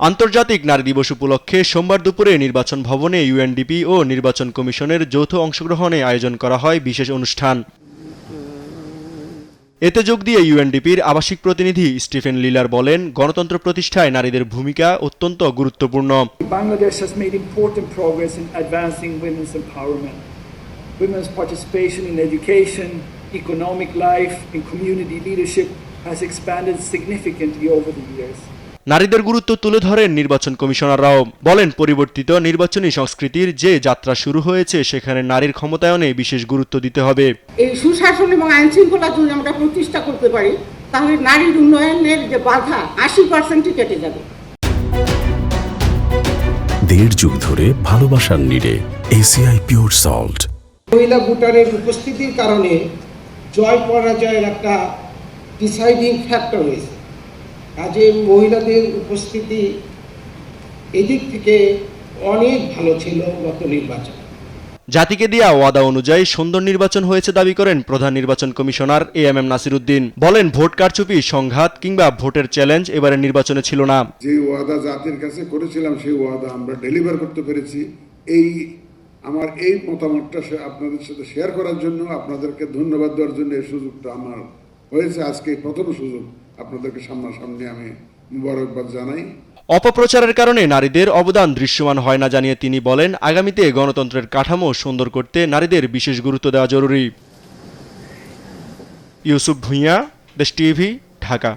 আন্তর্জাতিক নারী দিবস উপলক্ষে সোমবার দুপুরে নির্বাচন ভবনে ইউএনডিপি ও নির্বাচন কমিশনের যৌথ অংশগ্রহণে আয়োজন করা হয় বিশেষ অনুষ্ঠান। এতে যোগ দিয়ে ইউএনডিপির আবাসিক প্রতিনিধি স্টিফেন লিলার বলেন, গণতন্ত্র প্রতিষ্ঠায় নারীদের ভূমিকা অত্যন্ত গুরুত্বপূর্ণ। Bangladesh has made important progress in advancing women's empowerment. Women's participation in education, economic life, and community leadership has expanded significantly over the years. নারীদের গুরুত্ব তুলে ধরেন নির্বাচন কমিশনাররাও। বলেন, পরিবর্তিত নির্বাচনী সংস্কৃতির যে যাত্রা শুরু হয়েছে সেখানে নারীর ক্ষমতায়নে বিশেষ গুরুত্ব দিতে হবে। এই সুশাসন এবং আইন শৃঙ্খলা যদি আমরা প্রতিষ্ঠা করতে পারি তাহলে নারীর উন্নয়নের যে বাধা 80% কেটে যাবে। দেড় যুগ ধরে ভালোবাসার নিড়ে এসিআই পিওর সল্ট। মহিলা ভোটারের উপস্থিতির কারণে জয় পরাজয়ের একটা ডিসাইডিং ফ্যাক্টর হয়েছে। কাজে মহিলাদের উপস্থিতি এদিক থেকে অনেক ভালো ছিল গত নির্বাচন। জাতিকে দেয়া ওয়াদা অনুযায়ী সুন্দর নির্বাচন হয়েছে দাবি করেন প্রধান নির্বাচন কমিশনার এএমএম নাসির উদ্দিন। বলেন, ভোট কারচুপি, সংঘাত কিংবা ভোটের চ্যালেঞ্জ এবারের নির্বাচনে ছিল না। যে ওয়াদা জাতির কাছে করেছিলাম সেই ওয়াদা আমরা ডেলিভার করতে পেরেছি। আমার এই মতামতটা আপনাদের সাথে শেয়ার করার জন্য, আপনাদেরকে ধন্যবাদ দেওয়ার জন্য এই সুযোগটা আমার হয়েছে। আজকে প্রথম সুযোগ আপনাদেরকে সামনাসামনি আমি মুবারকবাদ জানাই। অপপ্রচারের কারণে নারীদের অবদান দৃশ্যমান হয় না জানিয়ে তিনি বলেন, আগামীতে গণতন্ত্রের কাঠামো সুন্দর করতে নারীদের বিশেষ গুরুত্ব দেওয়া জরুরি। ইউসুফ ভুঁইয়া, দেশ টিভি, ঢাকা।